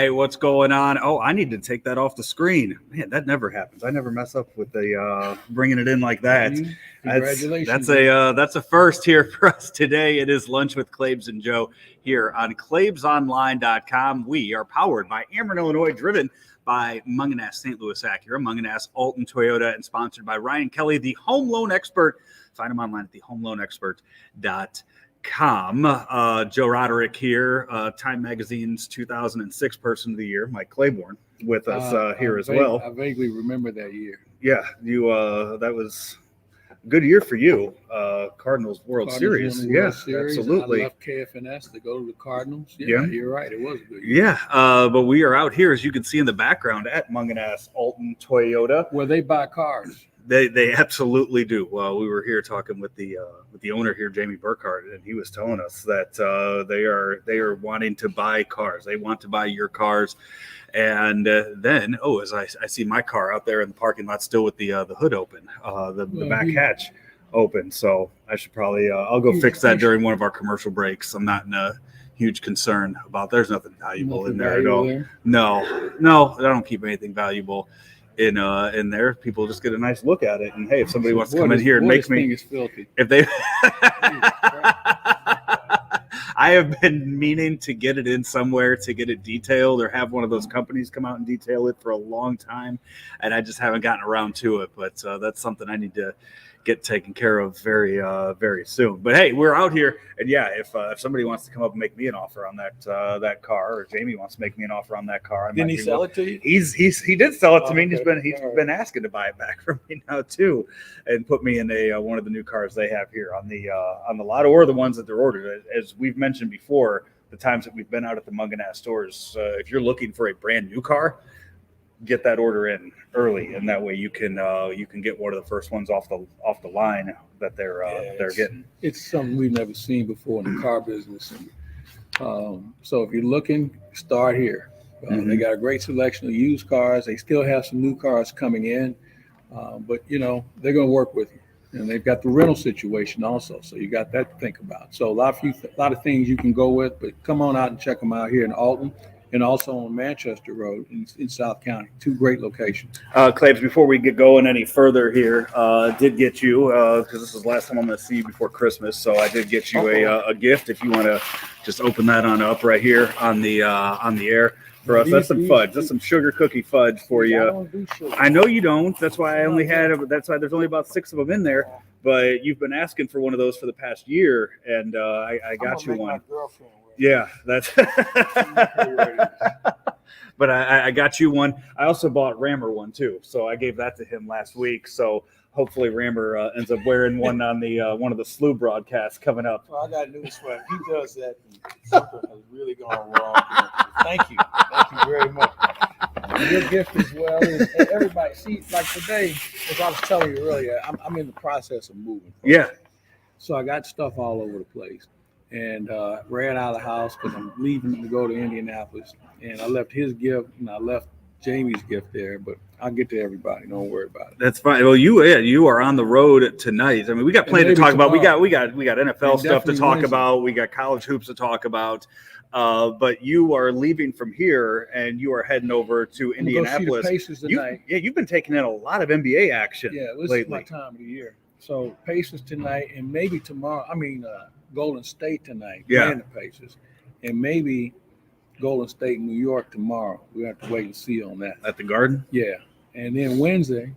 Hey, what's going on? Oh, I need to take that off the screen. Man, that never happens. I never mess up with the bringing it in like that. Congratulations. That's a first here for us today. It is Lunch with Claibs and Joe here on claibsonline.com. We are powered by Ameren, Illinois, driven by Mungenast St. Louis Acura, Mungenast Alton Toyota, and sponsored by Ryan Kelly, the home loan expert. Find him online at thehomeloanexpert.com. Joe Roderick here, Time Magazine's 2006 Person of the Year, Mike Claiborne, with us here as well. I vaguely remember that year. Yeah, that was a good year for you. Cardinals World Series. Yeah, absolutely. I left KFNS to go to the Cardinals. Yeah, you're right. It was a good year. Yeah, but we are out here, as you can see in the background, at Mungenast Alton Toyota, where they buy cars. They absolutely do. Well, we were here talking with the owner here, Jamie Burkhardt, and he was telling us that they are wanting to buy cars. They want to buy your cars, and then as I see my car out there in the parking lot still with the hood open, the back hatch open. So I should probably I'll go fix that during one of our commercial breaks. I'm not in a huge concern about. There's nothing valuable in there at all. No, I don't keep anything valuable in there. People just get a nice look at it, and hey, if somebody wants to come in here and make me, if they I have been meaning to get it in somewhere, to get it detailed, or have one of those companies come out and detail it for a long time, and I just haven't gotten around to it. But that's something I need to get taken care of very soon. But hey, we're out here, and yeah, if somebody wants to come up and make me an offer on that car, or Jamie wants to make me an offer on that car, didn't he sell it to you? He did sell it to me. And he's been asking to buy it back from me now too, and put me in one of the new cars they have here on the lot, or the ones that they're ordered. As we've mentioned before, the times that we've been out at the Mungenast stores, if you're looking for a brand new car, get that order in early, and that way you can get one of the first ones off the line that they're getting. It's something we've never seen before in the car business, and so if you're looking, start here. They got a great selection of used cars. They still have some new cars coming in, but they're going to work with you, and they've got the rental situation also, so you got that to think about. So a lot of things you can go with, but come on out and check them out here in Alton, and also on Manchester Road in South County. Two great locations. Claibs, before we get going any further here, did get you, because this is the last time I'm going to see you before Christmas, so I did get you a gift. If you want to just open that on up right here on the air for us. That's some fudge. That's some sugar cookie fudge for you. I don't do sugar. I know you don't. That's why that's why there's only about 6 of them in there. But you've been asking for one of those for the past year, and I got you one. Yeah, that's. But I got you one. I also bought Rammer one too, so I gave that to him last week. So hopefully Rammer ends up wearing one on the one of the SLU broadcasts coming up. Well, I got news for him. He does that, something has really gone wrong. Thank you very much. Your gift as well is everybody. See, like today, as I was telling you earlier, I'm in the process of moving. Yeah. So I got stuff all over the place. And ran out of the house because I'm leaving to go to Indianapolis. And I left his gift and I left Jamie's gift there, but I'll get to everybody. Don't worry about it. That's fine. Well, you are on the road tonight. I mean, we got plenty to talk about. We got NFL stuff to talk about. We got college hoops to talk about. But you are leaving from here and you are heading over to Indianapolis. Go see the Pacers tonight. You've been taking in a lot of NBA action. Yeah, this is my time of the year. So Pacers tonight and maybe tomorrow. Golden State tonight, playing the Pacers, and maybe Golden State, New York tomorrow. We have to wait and see on that. At the Garden? Yeah. And then Wednesday,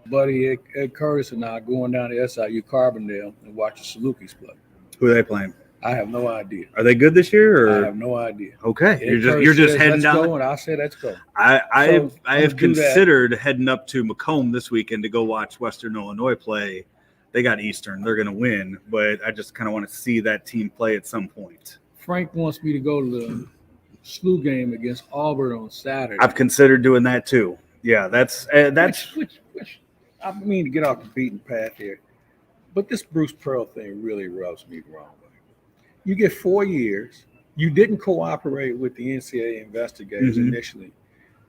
buddy Ed Curtis and I going down to SIU Carbondale and watch the Salukis play. Who are they playing? I have no idea. Are they good this year? Or? I have no idea. Okay, you're just heading down. Go, and I said let's go. I have considered heading up to Macomb this weekend to go watch Western Illinois play. They got Eastern. They're going to win, but I just kind of want to see that team play at some point. Frank wants me to go to the SLU game against Auburn on Saturday. I've considered doing that too. Yeah, that's. Which I mean to get off the beaten path here, but this Bruce Pearl thing really rubs me the wrong way. You get 4 years. You didn't cooperate with the NCAA investigators initially.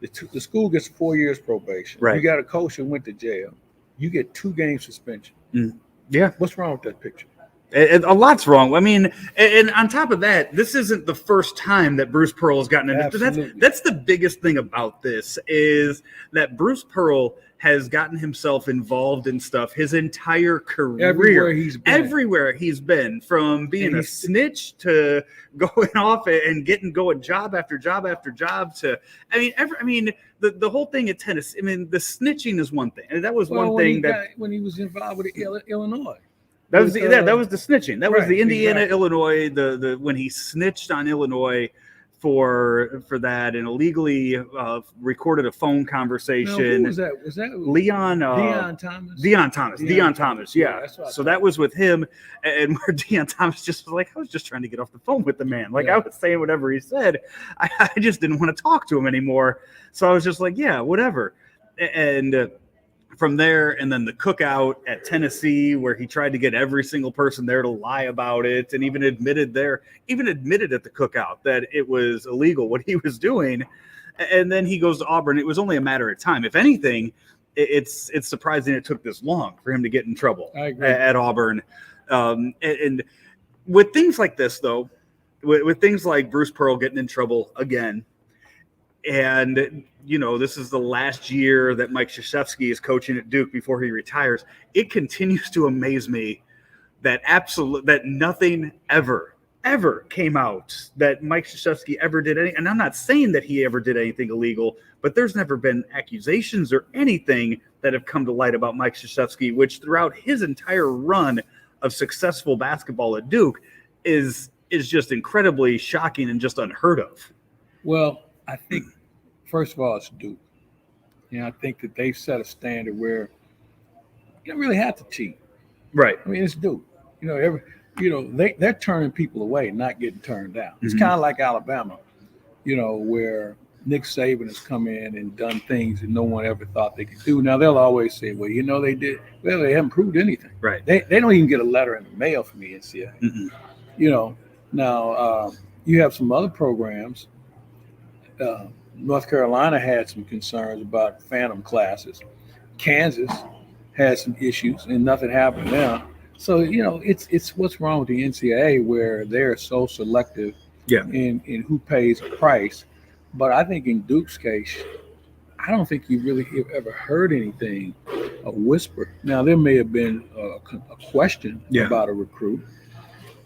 The school gets 4 years probation. Right. You got a coach who went to jail. You get 2 game suspension. Yeah. What's wrong with that picture? And a lot's wrong. I mean, and on top of that, this isn't the first time that Bruce Pearl has gotten into. Absolutely. That's the biggest thing about this is that Bruce Pearl has gotten himself involved in stuff his entire career. Everywhere he's been, from being a snitch to going off and going job after job after job to, the whole thing at Tennessee. I mean, the snitching is one thing, and that was one thing when he was involved with Illinois. That was the snitching. That was the Indiana, exactly. Illinois. The when he snitched on Illinois for that and illegally recorded a phone conversation. Now, who was that? Was that Leon? Deion Thomas. Deion Thomas. Yeah. So that was with him, and where Deion Thomas just was like, I was just trying to get off the phone with the man. Like I was saying whatever he said. I just didn't want to talk to him anymore. So I was just like, yeah, whatever. And from there, and then the cookout at Tennessee, where he tried to get every single person there to lie about it, and even admitted at the cookout that it was illegal what he was doing. And then he goes to Auburn. It was only a matter of time. If anything, it's surprising it took this long for him to get in trouble at Auburn. And with things like this, though, with things like Bruce Pearl getting in trouble again, and this is the last year that Mike Krzyzewski is coaching at Duke before he retires. It continues to amaze me that nothing ever came out that Mike Krzyzewski ever did any. And I'm not saying that he ever did anything illegal, but there's never been accusations or anything that have come to light about Mike Krzyzewski, which throughout his entire run of successful basketball at Duke is just incredibly shocking and just unheard of. Well, I think, first of all, it's Duke. I think that they've set a standard where you don't really have to cheat. Right. I mean, it's Duke. They're turning people away, not getting turned down. It's kind of like Alabama, where Nick Saban has come in and done things that no one ever thought they could do. Now, they'll always say, well, they did. Well, they haven't proved anything. Right. They don't even get a letter in the mail from the NCAA. Now, you have some other programs. North Carolina had some concerns about phantom classes. Kansas had some issues, and nothing happened there. So it's what's wrong with the NCAA, where they're so selective in who pays a price. But I think in Duke's case, I don't think you really have ever heard anything, a whisper. Now there may have been a question about a recruit.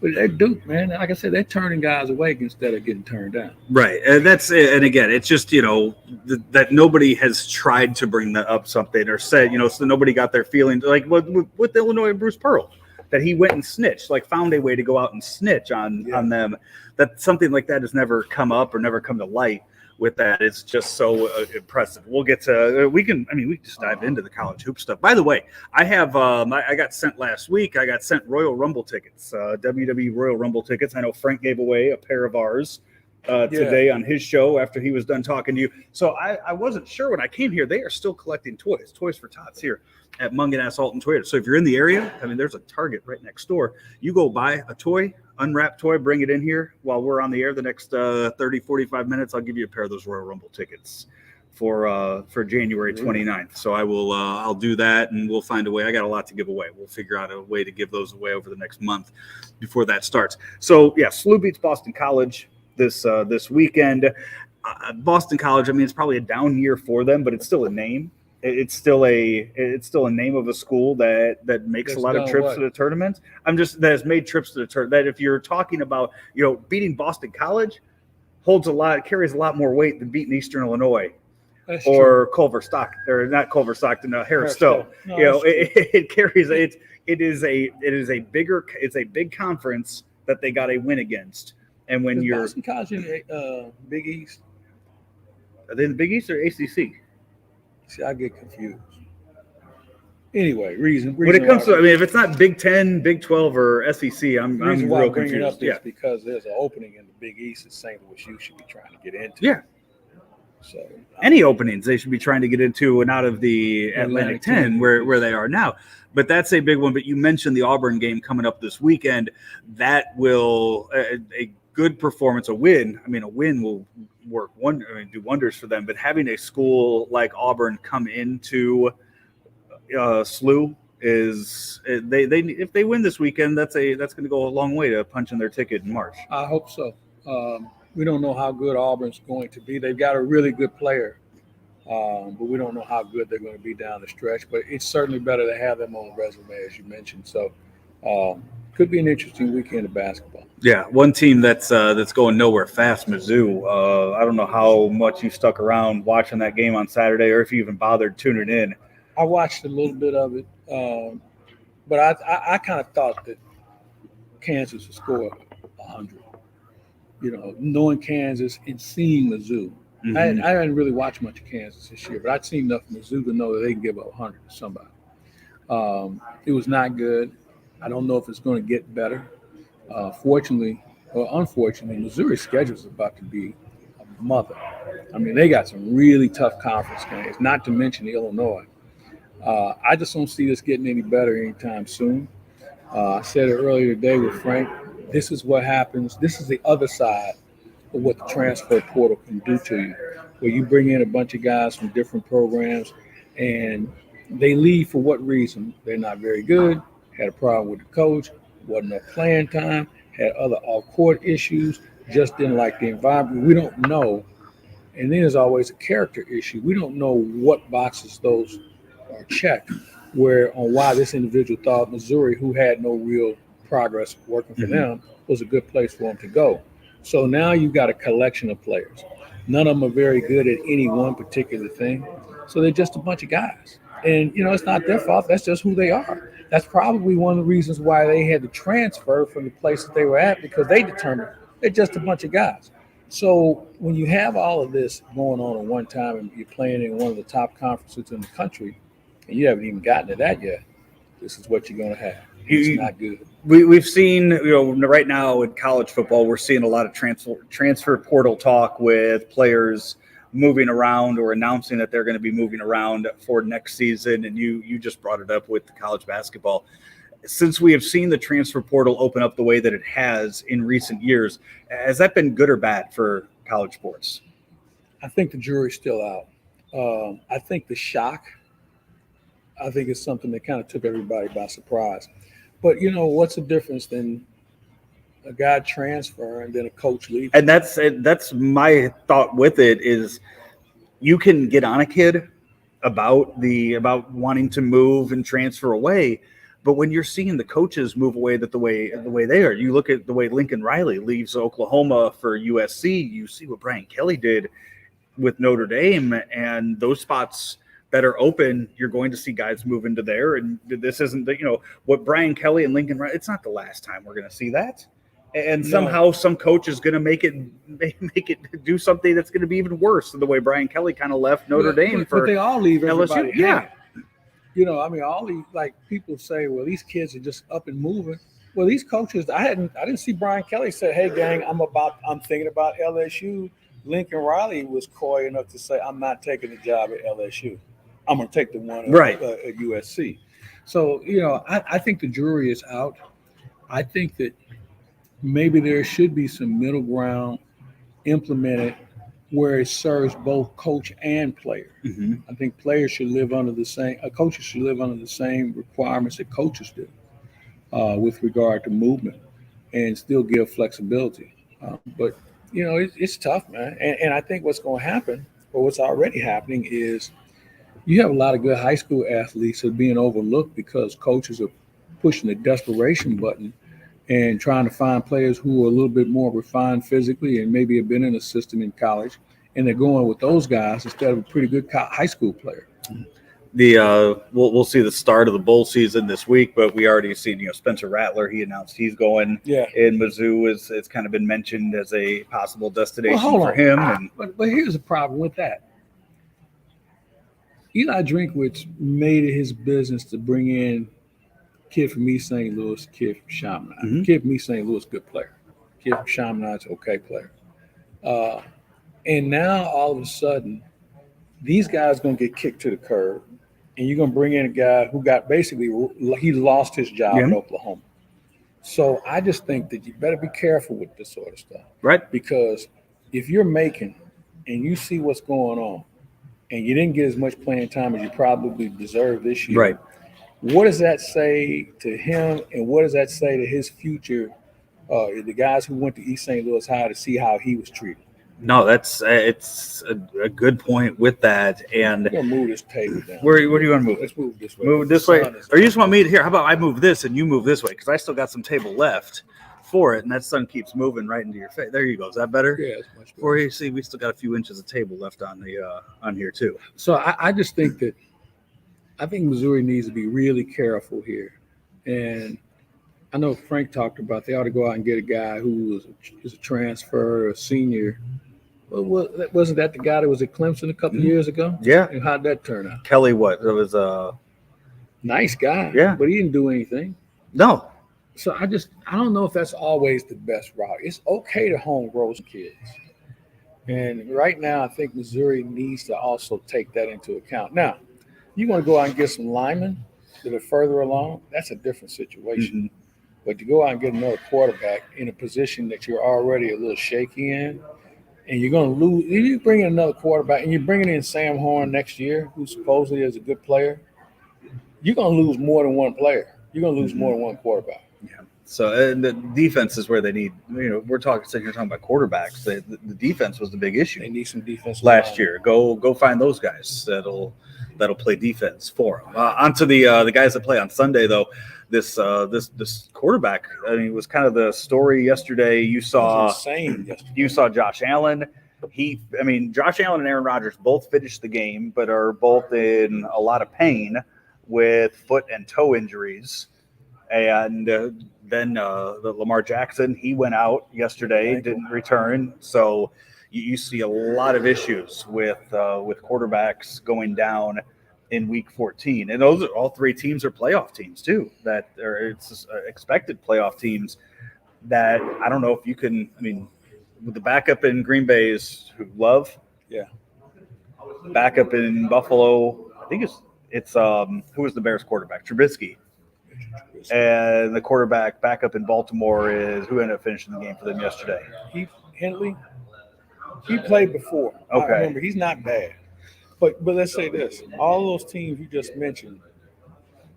But they're Duke, man. Like I said, they're turning guys away instead of getting turned down. Right. And that's it. And again, it's just, that nobody has tried to bring that up something or said, so nobody got their feelings like with Illinois and Bruce Pearl, that he went and snitched, like found a way to go out and snitch on them. That something like that has never come up or never come to light with that. It's just so impressive. We'll get to, we can just dive into the college hoop stuff. By the way, I have, I got sent last week, Royal Rumble tickets, WWE Royal Rumble tickets. I know Frank gave away a pair of ours today on his show after he was done talking to you. So I wasn't sure when I came here, they are still collecting toys for tots here at Mungenast Alton Toyota. So if you're in the area, there's a Target right next door. You go buy a toy, unwrapped toy, bring it in here while we're on the air the next 30, 45 minutes. I'll give you a pair of those Royal Rumble tickets for January 29th. So I'll do that, and we'll find a way. I got a lot to give away. We'll figure out a way to give those away over the next month before that starts. So SLU beats Boston College this weekend. Boston College, it's probably a down year for them, but it's still a name. It's still a name of a school that makes a lot of trips to the tournament. That has made trips to the tournament. That if you're talking about beating Boston College, carries a lot more weight than beating Eastern Illinois or Culver Stockton, or not Culver Stockton, Harris Stowe. It carries it is a big conference that they got a win against. And when you're Boston College in the Big East, are they in the Big East or ACC? See, I get confused. Anyway, reason when it comes to, if it's not Big 10, Big 12, or SEC, I'm real confused. Because there's an opening in the Big East that St. Louis U should be trying to get into. Yeah. So any openings they should be trying to get into and out of the Atlantic 10 where they are now. But that's a big one. But you mentioned the Auburn game coming up this weekend. That will a good performance, a win. A win will do wonders for them. But having a school like Auburn come into SLU is they if they win this weekend, that's going to go a long way to punching their ticket in March. I hope so. We don't know how good Auburn's going to be. They've got a really good player, but we don't know how good they're going to be down the stretch. But it's certainly better to have them on the resume, as you mentioned. So could be an interesting weekend of basketball. Yeah, one team that's going nowhere fast, Mizzou. I don't know how much you stuck around watching that game on Saturday, or if you even bothered tuning in. I watched a little bit of it, but I kind of thought that Kansas would score 100. Knowing Kansas and seeing Mizzou. Mm-hmm. I hadn't really watched much of Kansas this year, but I'd seen enough of Mizzou to know that they can give up 100 to somebody. It was not good. I don't know if it's going to get better. Fortunately or unfortunately, Missouri's schedule is about to be a mother. I mean, they got some really tough conference games, not to mention Illinois. I just don't see this getting any better anytime soon. I said it earlier today with Frank. This is what happens. This is the other side of what the transfer portal can do to you, where you bring in a bunch of guys from different programs and they leave for what reason? They're not very good, had a problem with the coach, wasn't enough playing time, had other off-court issues, just didn't like the environment. We don't know. And then there's always a character issue. We don't know what boxes those are checked, where on why this individual thought Missouri, who had no real progress working for them, was a good place for them to go. So now you've got a collection of players. None of them are very good at any one particular thing. So they're just a bunch of guys. And, it's not their fault. That's just who they are. That's probably one of the reasons why they had to transfer from the place that they were at, because they determined they're just a bunch of guys. So when you have all of this going on at one time and you're playing in one of the top conferences in the country, and you haven't even gotten to that yet, this is what you're going to have. It's not good. We've seen, right now in college football, we're seeing a lot of transfer portal talk with players moving around or announcing that they're going to be moving around for next season. And you just brought it up with the college basketball. Since we have seen the transfer portal open up the way that it has in recent years, has that been good or bad for college sports? I think the jury's still out. I think the shock, is something that kind of took everybody by surprise. But, what's the difference than a guy transfer and then a coach leaving? And that's my thought with it is you can get on a kid about wanting to move and transfer away. But when you're seeing the coaches move away the way they are, you look at the way Lincoln Riley leaves Oklahoma for USC, you see what Brian Kelly did with Notre Dame, and those spots that are open, you're going to see guys move into there. And this isn't what Brian Kelly and Lincoln Riley, it's not the last time we're going to see that. And somehow some coach is going to make it do something that's going to be even worse than the way Brian Kelly kind of left Notre Dame for. But they all leave everybody. LSU. Yeah. All these people say, well, these kids are just up and moving. Well, these coaches, I didn't see Brian Kelly say, hey gang, I'm thinking about LSU. Lincoln Riley was coy enough to say, I'm not taking the job at LSU. I'm going to take the one at USC. So, I think the jury is out. I think that maybe there should be some middle ground implemented where it serves both coach and player. Mm-hmm. I think players should live under the same, coaches should live under the same requirements that coaches do with regard to movement and still give flexibility. But, it's tough, man. And I think what's going to happen, or what's already happening, is you have a lot of good high school athletes that are being overlooked because coaches are pushing the desperation button and trying to find players who are a little bit more refined physically and maybe have been in a system in college, and they're going with those guys instead of a pretty good high school player. We'll see the start of the bowl season this week, but we already seen Spencer Rattler. He announced he's going. Yeah. In Mizzou, it's kind of been mentioned as a possible destination for him. But here's the problem with that. Eli Drinkwitz made it his business to bring in kid from East St. Louis, kid from Chaminade. Mm-hmm. Kid from East St. Louis, good player. Kid from Chaminade's okay player. And now all of a sudden, these guys going to get kicked to the curb, and you're going to bring in a guy who he lost his job in Oklahoma. So I just think that you better be careful with this sort of stuff. Right. Because if you're making and you see what's going on, and you didn't get as much playing time as you probably deserve this year. Right. What does that say to him, and what does that say to his future? The guys who went to East St. Louis High to see how he was treated. No, it's a good point with that. And I'm gonna move this table down. where do you want to move? Let's move this way. Move this way, or you just want me to here? How about I move this and you move this way? Because I still got some table left for it, and that sun keeps moving right into your face. There you go. Is that better? Yeah, it's much better. Or you see, we still got a few inches of table left on the on here too. So I just think that Missouri needs to be really careful here, and I know Frank talked about they ought to go out and get a guy who is a transfer, a senior. Well, wasn't that the guy that was at Clemson a couple years ago? Yeah. And how'd that turn out? Kelly, what? It was nice guy. Yeah. But he didn't do anything. No. So I don't know if that's always the best route. It's okay to home grow kids. And right now, I think Missouri needs to also take that into account. Now, you want to go out and get some linemen that are further along, that's a different situation. Mm-hmm. But to go out and get another quarterback in a position that you're already a little shaky in, and you're going to lose. If you bring in another quarterback and you're bringing in Sam Horn next year, who supposedly is a good player, you're going to lose more than one player. You're going to lose more than one quarterback. Yeah. So the defense is where they need. We're sitting here talking about quarterbacks. The defense was the big issue. They need some defense last year. Go find those guys that'll play defense for them. Onto the guys that play on Sunday though. This quarterback. I mean, it was kind of the story yesterday. You saw Josh Allen. Josh Allen and Aaron Rodgers both finished the game, but are both in a lot of pain with foot and toe injuries. And then the Lamar Jackson, he went out yesterday, didn't return. So you see a lot of issues with quarterbacks going down in Week 14, and those are all three teams are playoff teams too. It's expected playoff teams. That I don't know if you can. I mean, with the backup in Green Bay's Love, yeah. Backup in Buffalo, I think it's who was the Bears quarterback? Trubisky. And the quarterback backup in Baltimore is who ended up finishing the game for them yesterday. Henley. He played before. Okay. I remember he's not bad. But let's say this: all those teams you just mentioned,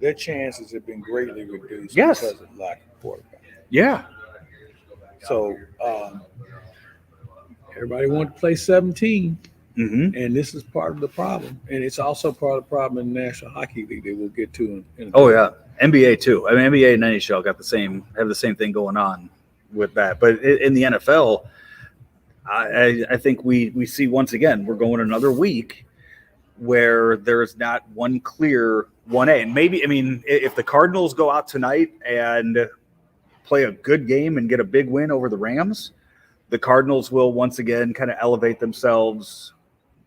their chances have been greatly reduced because of lack of quarterback. Yeah. So everybody wanted to play 17, and this is part of the problem, and it's also part of the problem in the National Hockey League that we'll get to. Yeah, NBA too. I mean, NBA and NHL have the same thing going on with that. But in the NFL, I think we see once again we're going another week where there's not one clear 1A. And maybe, if the Cardinals go out tonight and play a good game and get a big win over the Rams, the Cardinals will once again kind of elevate themselves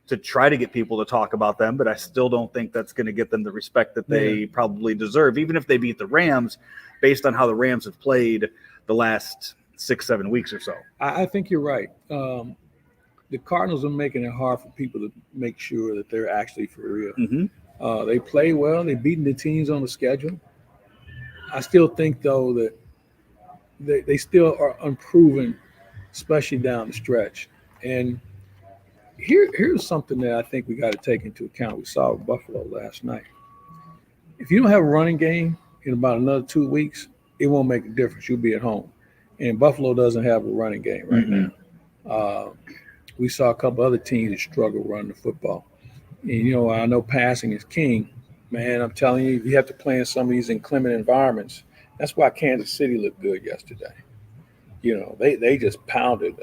to try to get people to talk about them. But I still don't think that's going to get them the respect that they probably deserve, even if they beat the Rams, based on how the Rams have played the last 6-7 weeks or so. I think you're right. The Cardinals are making it hard for people to make sure that they're actually for real. Mm-hmm. They play well. They've beaten the teams on the schedule. I still think, though, that they still are unproven, especially down the stretch. And here's something that I think we got to take into account. We saw with Buffalo last night. If you don't have a running game in about another 2 weeks, it won't make a difference. You'll be at home. And Buffalo doesn't have a running game right now. We saw a couple other teams that struggle running the football. And, I know passing is king. Man, I'm telling you, you have to play in some of these inclement environments. That's why Kansas City looked good yesterday. They just pounded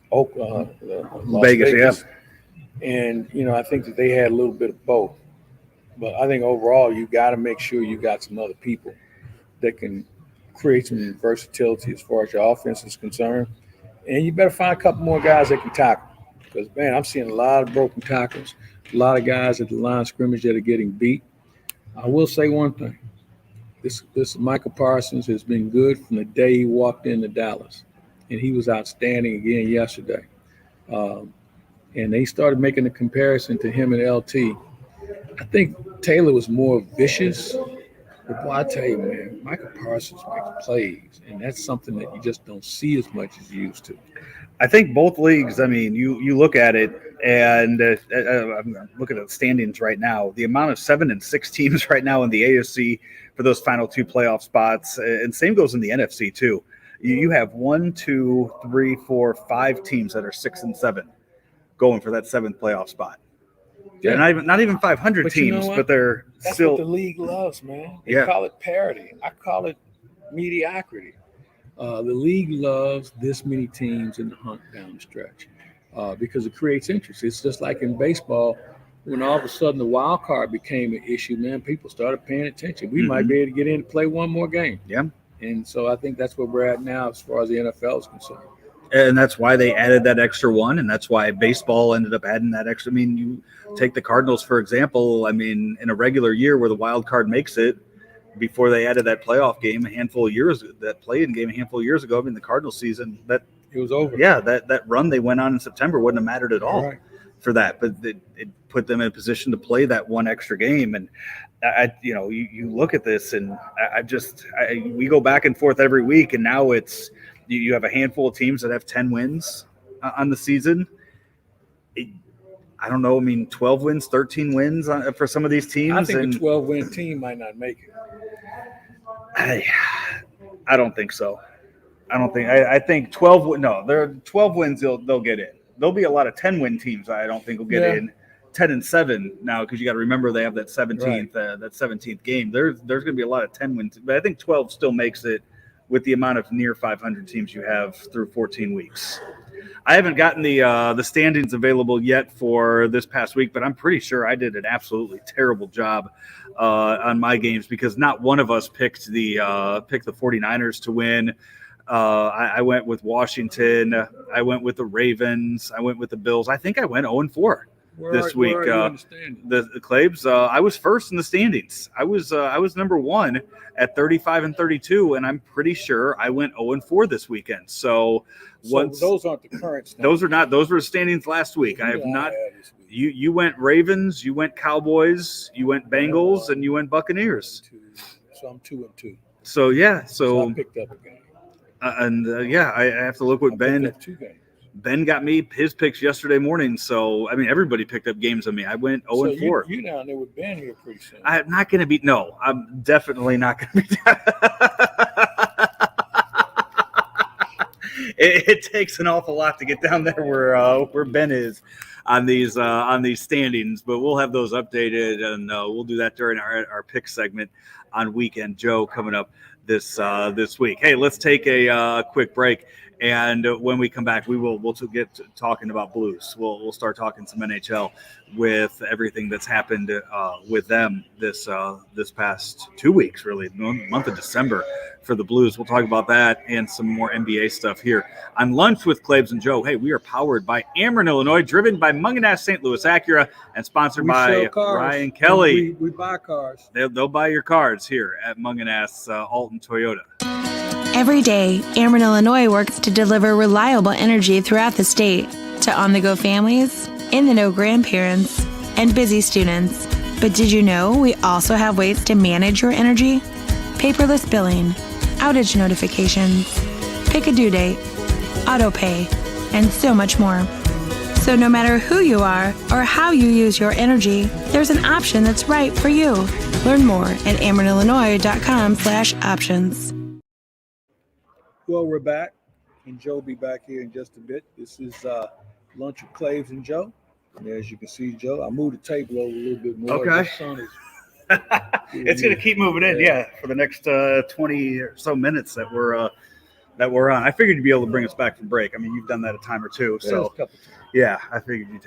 Las Vegas. Yeah. And, I think that they had a little bit of both. But I think overall, you got to make sure you got some other people that can create some versatility as far as your offense is concerned. And you better find a couple more guys that can tackle. Because, man, I'm seeing a lot of broken tackles, a lot of guys at the line of scrimmage that are getting beat. I will say one thing. This Michael Parsons has been good from the day he walked into Dallas. And he was outstanding again yesterday. And they started making a comparison to him and LT. I think Taylor was more vicious. But boy, I tell you, man, Michael Parsons makes plays, and that's something that you just don't see as much as you used to. I think both leagues, you look at it, And I'm looking at the standings right now. The amount of 7 and 6 teams right now in the AFC for those final 2 playoff spots, and same goes in the NFC too. You have 1, 2, 3, 4, 5 teams that are 6 and 7 going for that 7th playoff spot. Yeah. They're not even 500 But teams, you know what? but they're That's still. what the league loves, man. They Yeah. call it parity. I call it mediocrity. The league loves this many teams in the hunt down the stretch because it creates interest. It's just like in baseball, when all of a sudden the wild card became an issue, man, people started paying attention. We might be able to get in to play one more game. Yeah. And so I think that's where we're at now as far as the NFL is concerned. And that's why they added that extra one, and that's why baseball ended up adding that extra. I mean, you take the Cardinals, for example. I mean, in a regular year where the wild card makes it, before they added that playoff game a handful of years ago, I mean, the Cardinals season, that it was over. Yeah, that run they went on in September wouldn't have mattered at all for that, but it put them in a position to play that one extra game. And you look at this, and we go back and forth every week, and now it's you have a handful of teams that have 10 wins on the season. I don't know. I mean, 12 wins, 13 wins for some of these teams. I think a 12-win team might not make it. I don't think so. I think 12. No, there are 12 wins. They'll get in. There'll be a lot of 10-win teams. I don't think will get in 10 and 7 now, because you got to remember they have that 17th game. There's going to be a lot of 10 wins, but I think 12 still makes it with the amount of near 500 teams you have through 14 weeks. I haven't gotten the standings available yet for this past week, but I'm pretty sure I did an absolutely terrible job on my games, because not one of us picked the 49ers to win. I went with Washington. I went with the Ravens. I went with the Bills. I think I went 0-4 this week. The Claibs. I was first in the standings. I was number 1 at 35 and 32, and I'm pretty sure I went 0-4 this weekend. So those aren't the current standings. Those are not. Those were standings last week. I have not. You went Ravens. You went Cowboys. You went Bengals, and you went Buccaneers. So I'm 2-2. So yeah. So I picked up a game. I have to look what Ben. 2 games. Ben got me his picks yesterday morning, so I mean everybody picked up games on me. I went 0-4. You down there with Ben here pretty soon. I'm not going to be. No, I'm definitely not going to be. It takes an awful lot to get down there where Ben is on these standings, but we'll have those updated, and we'll do that during our pick segment on Weekend Joe coming up this week. Hey, let's take a quick break. And when we come back, we'll get to talking about Blues. We'll start talking some NHL with everything that's happened with them this past 2 weeks, really, the month of December for the Blues. We'll talk about that and some more NBA stuff here on Lunch with Claibs and Joe. Hey, we are powered by Ameren, Illinois, driven by Mungenast St. Louis Acura, and sponsored by Ryan Kelly. We buy cars. They'll buy your cars here at Mungenast Alton Toyota. Every day, Ameren, Illinois works to deliver reliable energy throughout the state to on-the-go families, in-the-know grandparents, and busy students. But did you know we also have ways to manage your energy? Paperless billing, outage notifications, pick a due date, auto pay, and so much more. So no matter who you are or how you use your energy, there's an option that's right for you. Learn more at amerenillinois.com/options. Well, we're back, and Joe will be back here in just a bit. This is Lunch with Claibs and Joe. And as you can see, Joe, I moved the table over a little bit more. Okay. The sun is It's going to keep moving in, for the next 20 or so minutes that we're on. I figured you'd be able to bring us back from break. I mean, you've done that a time or two, so a couple times. Yeah, I figured you'd.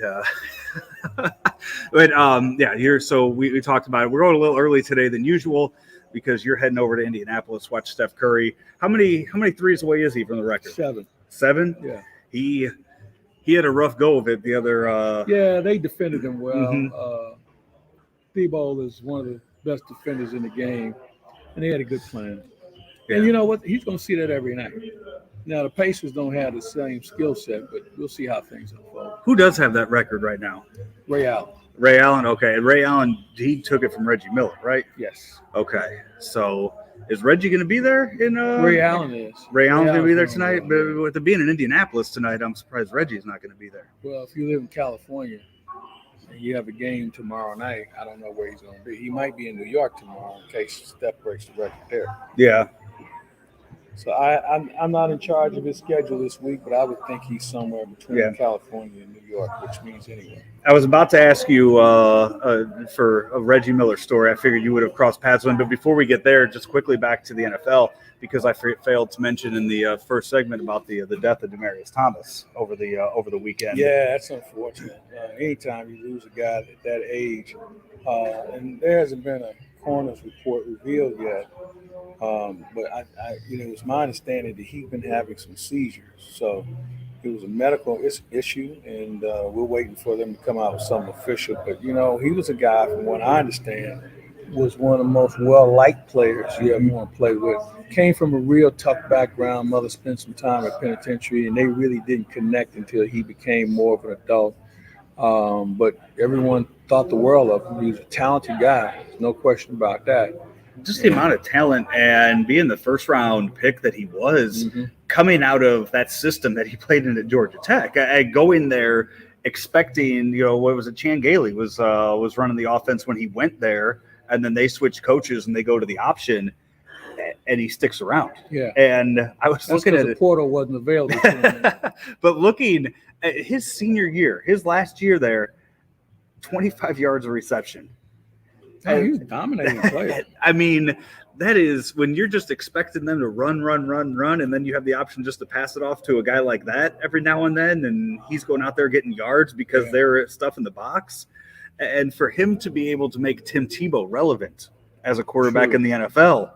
But here. So we talked about it. We're going a little early today than usual, because you're heading over to Indianapolis to watch Steph Curry. How many threes away is he from the record? 7. 7? Yeah. He had a rough go of it the other. They defended him well. Thibault is one of the best defenders in the game, and they had a good plan. Yeah. And you know what? He's going to see that every night. Now, the Pacers don't have the same skill set, but we'll see how things unfold. Who does have that record right now? Ray Allen. Ray Allen, okay. Ray Allen, he took it from Reggie Miller, right? Yes. Okay. So Is Reggie going to be there? Ray Allen is. Ray Allen's going to be there Allen's tonight. gonna be there. But with it being in Indianapolis tonight, I'm surprised Reggie's not going to be there. Well, if you live in California and you have a game tomorrow night, I don't know where he's going to be. He might be in New York tomorrow in case Steph breaks the record there. Yeah. So I'm not in charge of his schedule this week, but I would think he's somewhere between California and New York, which means anywhere. I was about to ask you for a Reggie Miller story. I figured you would have crossed paths with him. But before we get there, just quickly back to the NFL, because I failed to mention in the first segment about the death of Demaryius Thomas over the weekend. Yeah, that's unfortunate. Anytime you lose a guy at that age, and there hasn't been a coroner's report revealed yet, but it was my understanding that he's been having some seizures. So it was a medical issue, and we're waiting for them to come out with something official. But, he was a guy, from what I understand, was one of the most well-liked players you ever want to play with. Came from a real tough background. Mother spent some time at penitentiary, and they really didn't connect until he became more of an adult. But everyone thought the world of him. He was a talented guy. No question about that. Just the amount of talent and being the first round pick that he was, coming out of that system that he played in at Georgia Tech, going there expecting, what was it? Chan Gailey was running the offense when he went there, and then they switch coaches and they go to the option, and he sticks around. Yeah. And I was looking at the portal wasn't available to him. But looking at his senior year, his last year there, 25 yards of reception. He was a dominating player. I mean, that is when you're just expecting them to run, and then you have the option just to pass it off to a guy like that every now and then, and he's going out there getting yards because they're stuff in the box. And for him to be able to make Tim Tebow relevant as a quarterback in the NFL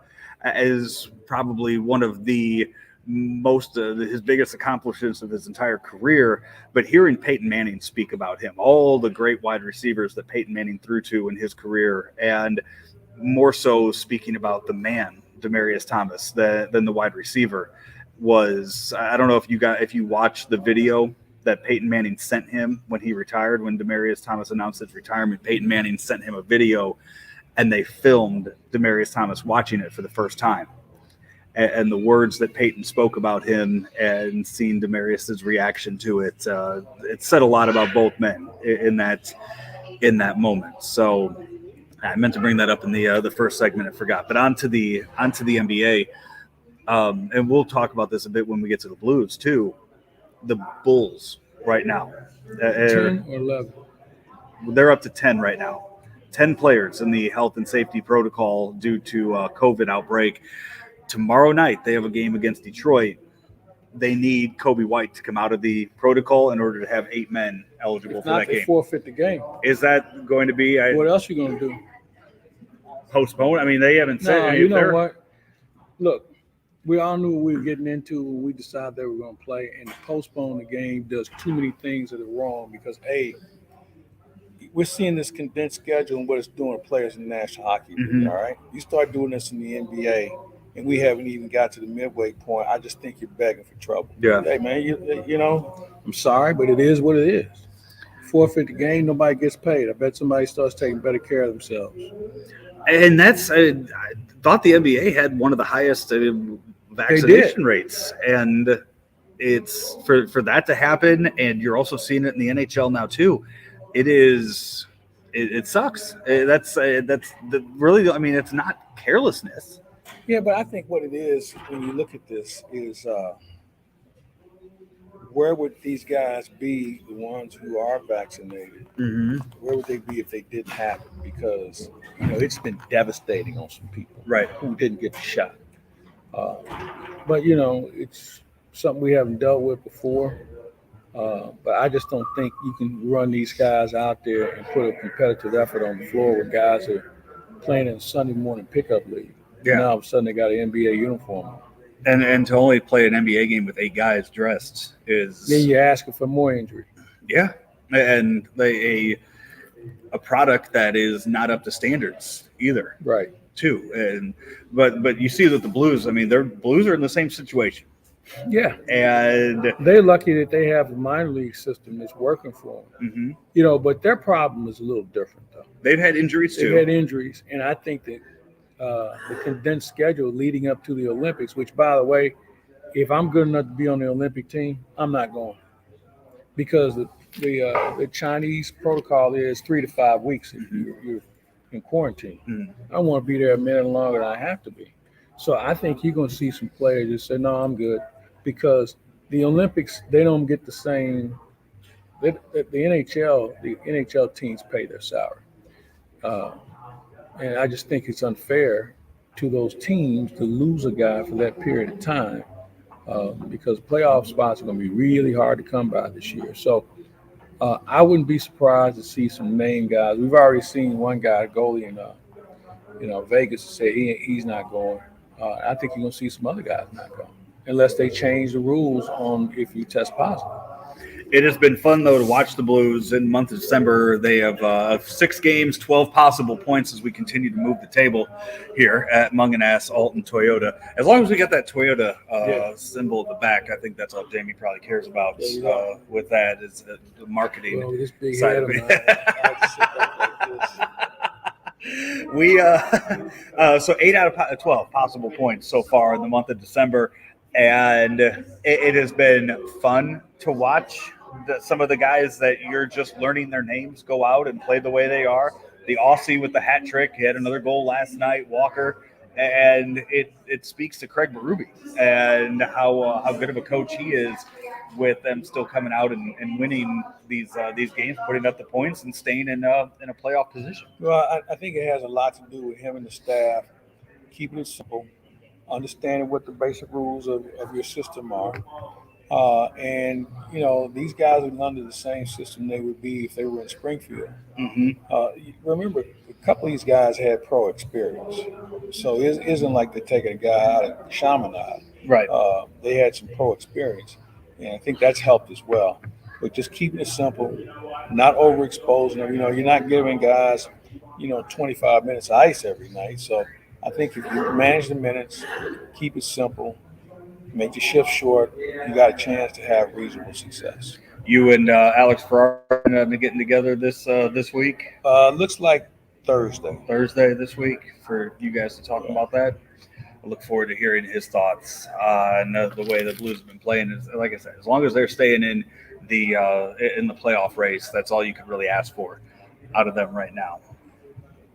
is probably one of the his biggest accomplishments of his entire career. But hearing Peyton Manning speak about him, all the great wide receivers that Peyton Manning threw to in his career, and more so speaking about the man, Demaryius Thomas, than the wide receiver, was, I don't know if you watched the video that Peyton Manning sent him when he retired, when Demaryius Thomas announced his retirement. Peyton Manning sent him a video, and they filmed Demaryius Thomas watching it for the first time. And the words that Peyton spoke about him and seeing Demaryius's reaction to it, it said a lot about both men in that moment. So I meant to bring that up in the first segment. I forgot. But onto the NBA, and we'll talk about this a bit when we get to the Blues too. The Bulls right now, 10 or 11. They're up to 10 right now. 10 players in the health and safety protocol due to COVID outbreak. Tomorrow night, they have a game against Detroit. They need Kobe White to come out of the protocol in order to have 8 men eligible for that game. Forfeit the game. Is that going to be? What else are you going to do? Postpone? I mean, they haven't said. No, you know what? Look, we all knew what we were getting into when we decided they were going to play, and to postpone the game does too many things that are wrong because, A, we're seeing this condensed schedule and what it's doing to players in the National Hockey League, all right? You start doing this in the NBA, and we haven't even got to the midway point. I just think you're begging for trouble. Yeah. Hey, man, you know, I'm sorry, but it is what it is. Forfeit the game, nobody gets paid. I bet somebody starts taking better care of themselves. And that's, I thought the NBA had one of the highest vaccination rates. And it's for that to happen, and you're also seeing it in the NHL now too. It sucks. That's really, I mean, it's not carelessness. Yeah, but I think what it is when you look at this is where would these guys be, the ones who are vaccinated? Mm-hmm. Where would they be if they didn't have it? Because, it's been devastating on some people who didn't get the shot. But, it's something we haven't dealt with before. But I just don't think you can run these guys out there and put a competitive effort on the floor where guys are playing in a Sunday morning pickup league. Yeah. And now all of a sudden they got an NBA uniform on. And to only play an NBA game with 8 guys dressed is... Then you're asking for more injury. Yeah. And a product that is not up to standards either. Right. Too. And but you see that the Blues, I mean, Blues are in the same situation. Yeah. And they're lucky that they have a minor league system that's working for them. Mm-hmm. But their problem is a little different, though. They've had injuries, too. They've had injuries, and I think that the condensed schedule leading up to the Olympics, which, by the way, if I'm good enough to be on the Olympic team, I'm not going because the Chinese protocol is 3 to 5 weeks if you're in quarantine. Mm-hmm. I want to be there a minute longer than I have to be. So I think you're going to see some players that say, no, I'm good, because the Olympics, they don't get the same. The NHL teams pay their salary. And I just think it's unfair to those teams to lose a guy for that period of time because playoff spots are going to be really hard to come by this year. So I wouldn't be surprised to see some name guys. We've already seen one guy, a goalie in Vegas, say he's not going. I think you're going to see some other guys not going unless they change the rules on if you test positive. It has been fun, though, to watch the Blues in the month of December. They have 6 games, 12 possible points as we continue to move the table here at Mungenast Alton Toyota. As long as we get that Toyota symbol at the back, I think that's all Jamie probably cares about with that is the marketing side of it. We so 8 out of 12 possible points so far in the month of December, and it has been fun to watch some of the guys that you're just learning their names go out and play the way they are. The Aussie with the hat trick, he had another goal last night, Walker, and it speaks to Craig Berube and how good of a coach he is with them still coming out and winning these games, putting up the points and staying in a playoff position. Well, I think it has a lot to do with him and the staff, keeping it simple, understanding what the basic rules of your system are. And, these guys are under the same system they would be if they were in Springfield. Mm-hmm. Remember, a couple of these guys had pro experience. So it isn't like they're taking a guy out of Chaminade. Right. They had some pro experience. And I think that's helped as well. But just keeping it simple, not overexposing them. You're not giving guys, 25 minutes of ice every night. So I think if you manage the minutes, keep it simple, make the shift short, you got a chance to have reasonable success. You and Alex Farrar have been getting together this week? Looks like Thursday this week for you guys to talk about that. I look forward to hearing his thoughts on the way the Blues have been playing. Like I said, as long as they're staying in the playoff race, that's all you could really ask for out of them right now.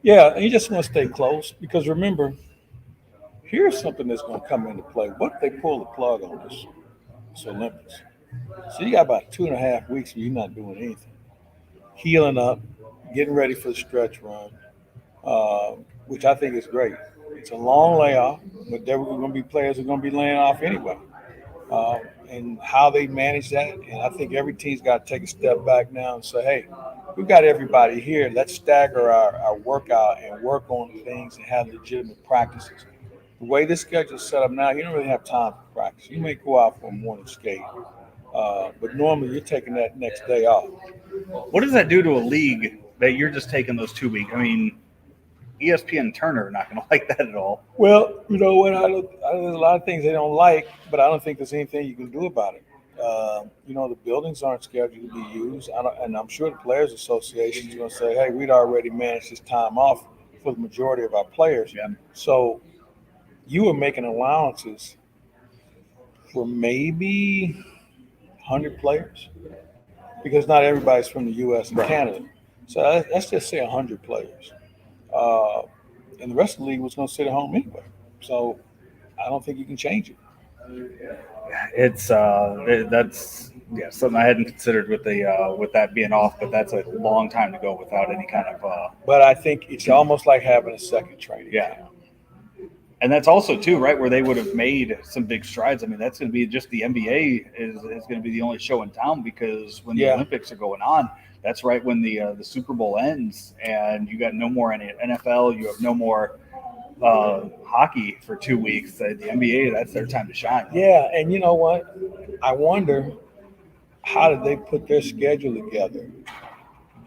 Yeah, and you just want to stay close because remember, here's something that's going to come into play. What if they pull the plug on this Olympics? So you got about 2.5 weeks where you're not doing anything. Healing up, getting ready for the stretch run, which I think is great. It's a long layoff, but there are going to be players who are going to be laying off anyway. And how they manage that, and I think every team's got to take a step back now and say, hey, we've got everybody here. Let's stagger our workout and work on things and have legitimate practices. The way this schedule is set up now, you don't really have time for practice. You may go out for a morning skate, but normally you're taking that next day off. What does that do to a league that you're just taking those 2 weeks? I mean, ESPN and Turner are not going to like that at all. Well, you know what? There's a lot of things they don't like, but I don't think there's anything you can do about it. The buildings aren't scheduled to be used, and I'm sure the Players Association is going to say, hey, we'd already managed this time off for the majority of our players. Yeah. So you were making allowances for maybe 100 players because not everybody's from the U.S. and Canada. So let's just say 100 players. And the rest of the league was going to sit at home anyway. So I don't think you can change it. It's that's something I hadn't considered with that being off, but that's a long time to go without any kind of. But I think it's almost like having a second training camp. And that's also too right where they would have made some big strides. I mean, that's going to be just the NBA is going to be the only show in town because when the Olympics are going on, that's right when the Super Bowl ends, and you got no more NFL, you have no more hockey for 2 weeks. The NBA, that's their time to shine. Yeah, and you know what? I wonder how did they put their schedule together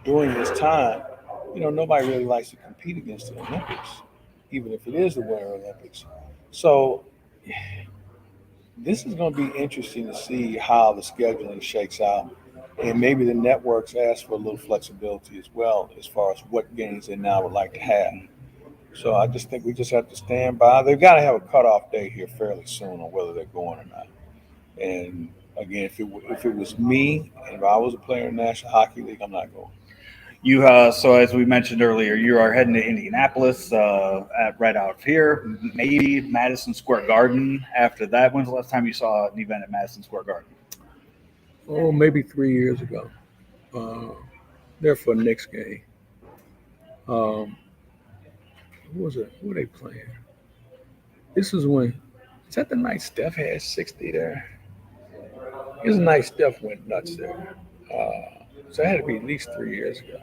during this time? Nobody really likes to compete against the Olympics, even if it is the Winter Olympics. So this is going to be interesting to see how the scheduling shakes out. And maybe the networks ask for a little flexibility as well as far as what games they now would like to have. So I just think we just have to stand by. They've got to have a cutoff date here fairly soon on whether they're going or not. And again, if it was me and if I was a player in the National Hockey League, I'm not going. You so as we mentioned earlier, you are heading to Indianapolis right out here, maybe Madison Square Garden. After that, when's the last time you saw an event at Madison Square Garden? Oh, maybe 3 years ago. There for a Knicks game. Who was it? Who were they playing? This is that the night Steph had 60 there? It was the night Steph went nuts there. So it had to be at least 3 years ago.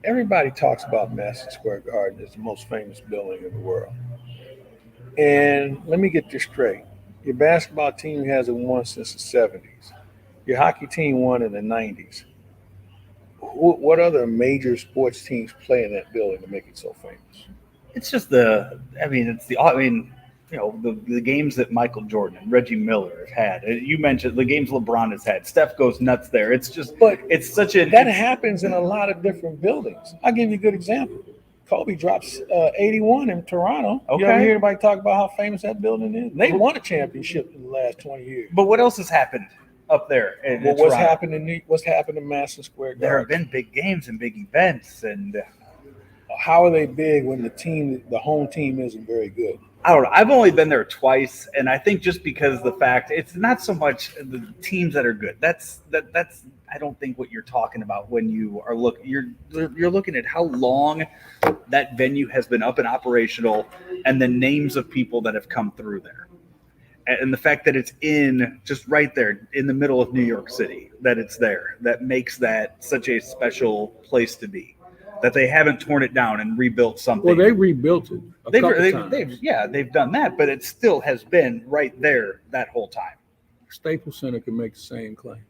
Everybody talks about Madison Square Garden as the most famous building in the world. And let me get this straight. Your basketball team hasn't won since the 70s. Your hockey team won in the 90s. What other major sports teams play in that building to make it so famous? It's just the games that Michael Jordan and Reggie Miller have had. You mentioned the games LeBron has had. Steph goes nuts there. It's just, that happens in a lot of different buildings. I'll give you a good example. Kobe drops 81 in Toronto. Okay. You ever hear anybody talk about how famous that building is? They won a championship in the last 20 years. But what else has happened up there? What's happened in Madison Square Garden? There have been big games and big events, and how are they big when the home team isn't very good? I don't know. I've only been there twice, and I think just because the fact it's not so much the teams that are good. That's I don't think what you're talking about when you are you're looking at how long that venue has been up and operational, and the names of people that have come through there, and the fact that it's just right there in the middle of New York City, that it's there, that makes that such a special place to be. That they haven't torn it down and rebuilt something. Well, they rebuilt it a couple times. They've done that, but it still has been right there that whole time. Staples Center can make the same claim.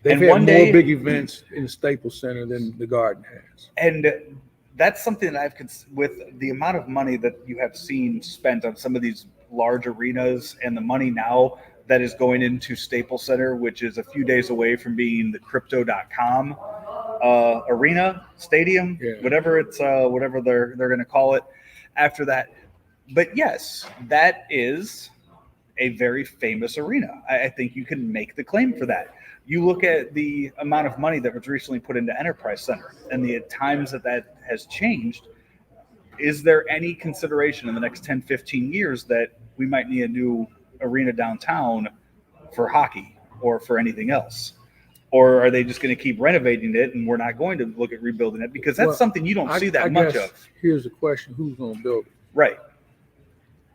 They've and had one more day, big events in the Staples Center than the Garden has. And that's something that with the amount of money that you have seen spent on some of these large arenas and the money now that is going into Staples Center, which is a few days away from being the crypto.com arena, stadium, whatever they're going to call it after that. But yes, that is a very famous arena. I think you can make the claim for that. You look at the amount of money that was recently put into Enterprise Center and the times that has changed. Is there any consideration in the next 10, 15 years that we might need a new arena downtown for hockey or for anything else? Or are they just going to keep renovating it and we're not going to look at rebuilding it? Because that's something you don't see that much of. Here's the question. Who's going to build it? Right.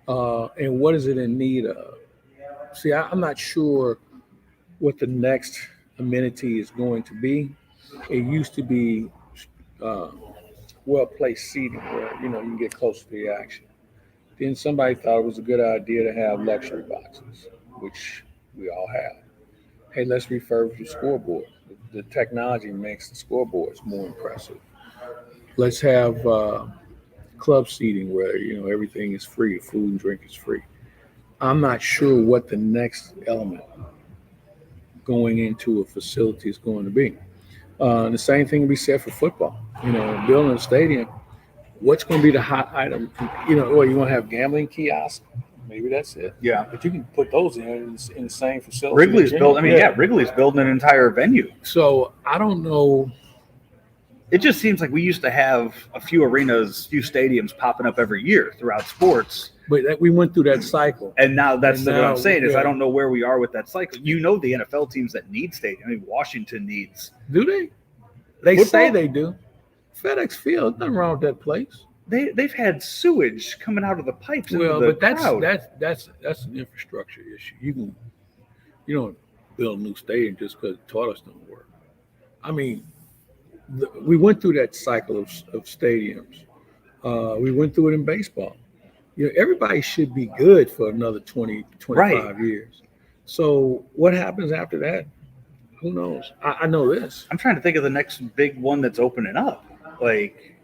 And what is it in need of? See, I'm not sure what the next amenity is going to be. It used to be well-placed seating where, you can get close to the action. Then somebody thought it was a good idea to have luxury boxes, which we all have. Hey, let's refurbish the scoreboard. The technology makes the scoreboards more impressive. Let's have club seating where, everything is free, food and drink is free. I'm not sure what the next element going into a facility is going to be. The same thing can be said for football. Building a stadium, what's going to be the hot item? You want to have gambling kiosks? Maybe that's it. Yeah. But you can put those in the same facility. Wrigley's Wrigley's building an entire venue. So I don't know. It just seems like we used to have a few stadiums popping up every year throughout sports. But we went through that cycle. And now what I'm saying is I don't know where we are with that cycle. The NFL teams that need stadium. Washington needs. Do they? They football? Say they do. FedEx Field, nothing wrong with that place. They've had sewage coming out of the pipes. But that's an infrastructure issue. You don't build a new stadium just because the toilets don't work. I mean, we went through that cycle of stadiums. We went through it in baseball. Everybody should be good for another 20, 25 years. So what happens after that? Who knows? I know this. I'm trying to think of the next big one that's opening up, like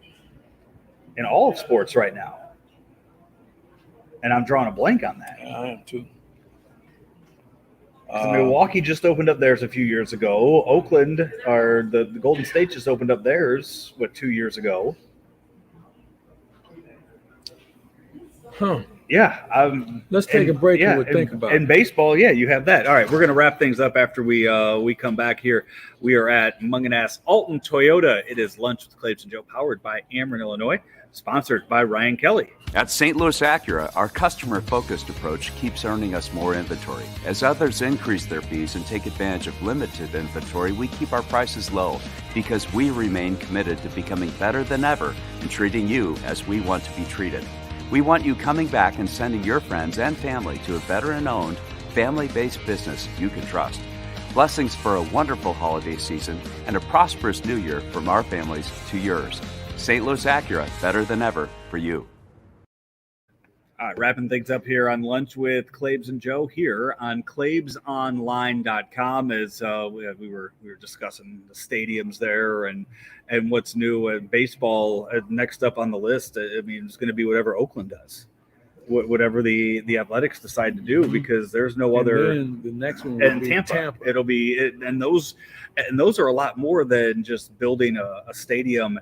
in all of sports right now. And I'm drawing a blank on that. I am too. Milwaukee just opened up theirs a few years ago. Oakland, or the Golden State, just opened up theirs, 2 years ago? Huh. Yeah. Let's take a break and we'll think about it. And baseball, you have that. All right, we're going to wrap things up after we come back here. We are at Mungenast Alton Toyota. It is Lunch with Claibs and Joe, powered by Ameren, Illinois, sponsored by Ryan Kelly. At St. Louis Acura, our customer-focused approach keeps earning us more inventory. As others increase their fees and take advantage of limited inventory, we keep our prices low because we remain committed to becoming better than ever and treating you as we want to be treated. We want you coming back and sending your friends and family to a veteran-owned, family-based business you can trust. Blessings for a wonderful holiday season and a prosperous new year from our families to yours. St. Louis Acura, better than ever for you. All right, wrapping things up here on Lunch with Claibs and Joe here on claibsonline.com as we were discussing the stadiums there and what's new at baseball. Next up on the list, I mean, it's going to be whatever Oakland does, whatever the Athletics decide to do, because there's no other. Then the next one will be Tampa. It'll be and those are a lot more than just building a stadium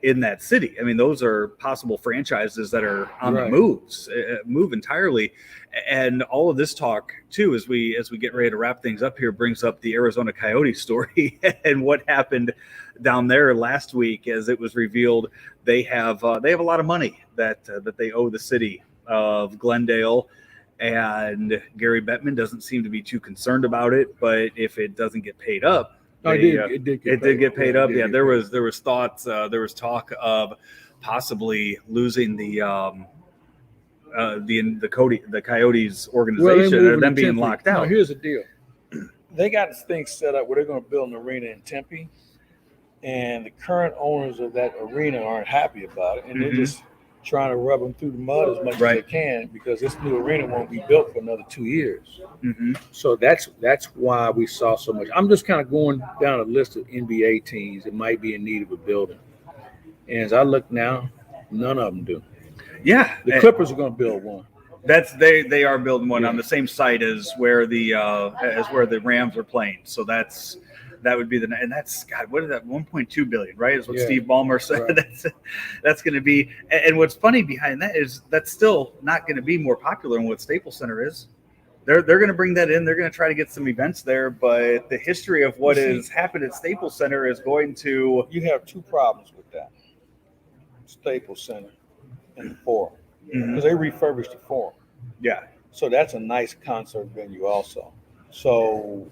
in that city. I mean, those are possible franchises that are on the move entirely. And all of this talk too, as we get ready to wrap things up here, brings up the Arizona Coyotes story and what happened down there last week, as it was revealed they have a lot of money that they owe the city of Glendale, and Gary Bettman doesn't seem to be too concerned about it. But if it doesn't get paid up, it did get paid up. Yeah, there was thoughts. There was talk of possibly losing the Coyotes organization, or them being locked out. Now, here's the deal: they got this thing set up where they're going to build an arena in Tempe, and the current owners of that arena aren't happy about it, and they're just trying to rub them through the mud as much as they can, because this new arena won't be built for another 2 years. So that's why we saw so much. I'm just kind of going down a list of NBA teams that might be in need of a building, and as I look now, none of them do. Yeah, the Clippers are going to build one. They are building one on the same site as where the Rams are playing. So that would be and that's, God, what is that? 1.2 billion, right? Is what Steve Ballmer said. Right. That's going to be. And what's funny behind that is that's still not going to be more popular than what Staples Center is. They're going to bring that in. They're going to try to get some events there, but the history of what has happened at Staples Center is going to. You have two problems with that: Staples Center and the Forum, because they refurbished the Forum. Yeah. So that's a nice concert venue also. So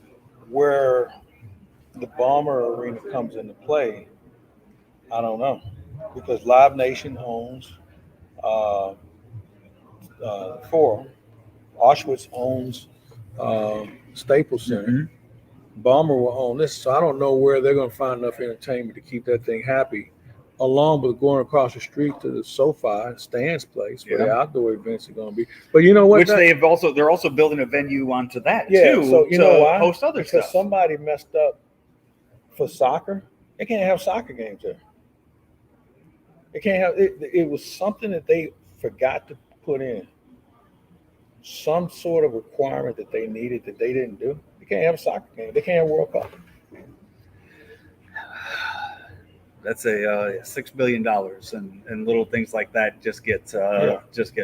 where the Bomber Arena comes into play, I don't know, because Live Nation owns Forum, Auschwitz owns Staples Center, Bomber will own this, so I don't know where they're going to find enough entertainment to keep that thing happy, along with going across the street to the SoFi and Stan's place where the outdoor events are going to be. But you know what? Which they're also building a venue onto that too. So you know why? Host other because stuff. Somebody messed up for soccer. They can't have soccer games there. They can't have it. It was something that they forgot to put in. Some sort of requirement that they needed that they didn't do. They can't have a soccer game. They can't have World Cup. That's a $6 billion, and little things like that just get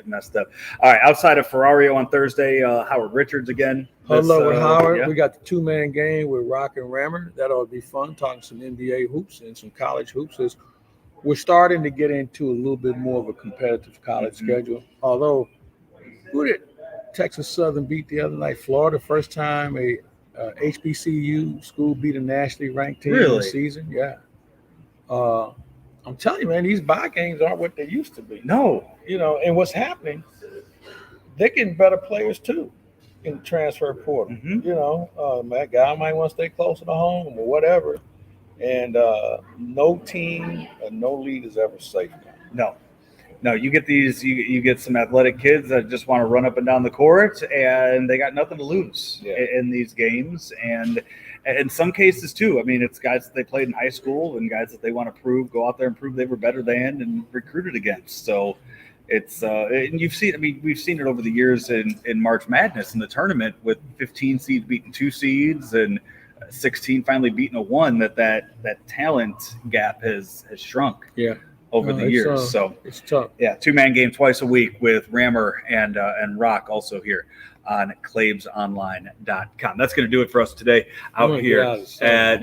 messed up. All right, outside of Ferrario on Thursday, Howard Richards again. Hello with Howard. Yeah. We got the 2-man game with Rock and Rammer. That ought to be fun. Talking some NBA hoops and some college hoops. We're starting to get into a little bit more of a competitive college schedule. Although, who did Texas Southern beat the other night? Florida, first time a HBCU school beat a nationally ranked team in the season. Yeah. I'm telling you, man, these bye games aren't what they used to be. No. And what's happening, they're getting better players too in the transfer portal. That guy might want to stay closer to home or whatever. And no team or no league is ever safe now. No, you get you get some athletic kids that just want to run up and down the court, and they got nothing to lose in these games. And in some cases too, I mean, it's guys that they played in high school and guys that they want to go out there and prove they were better than and recruited against. So it's and you've seen. I mean, we've seen it over the years in March Madness in the tournament with 15 seeds beating 2 seeds and 16 finally beating a 1. That talent gap has shrunk. Yeah. Over the years. So it's tough. Yeah, 2-man game twice a week with Rammer and Rock also here on claibsonline.com. That's going to do it for us today out here at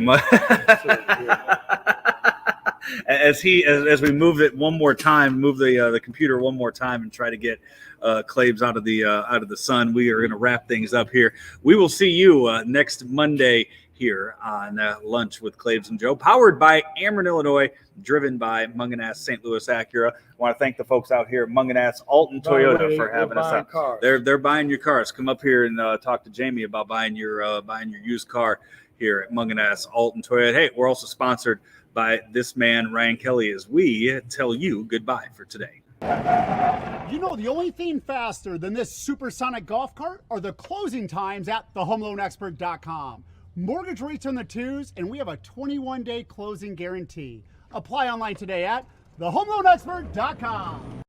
as we move it one more time, move the computer one more time and try to get Claibs out of the sun. We are going to wrap things up here. We will see you next Monday here on Lunch with Claibs and Joe, powered by Ameren, Illinois, driven by Mungenast St. Louis Acura. I want to thank the folks out here at Mungenast Alton Toyota for having us out. Cars. They're buying your cars. Come up here and talk to Jamie about buying your used car here at Mungenast Alton Toyota. Hey, we're also sponsored by this man, Ryan Kelly, as we tell you goodbye for today. You know, the only thing faster than this supersonic golf cart are the closing times at thehomeloanexpert.com. Mortgage rates on the 2s, and we have a 21-day closing guarantee. Apply online today at thehomeloanexpert.com.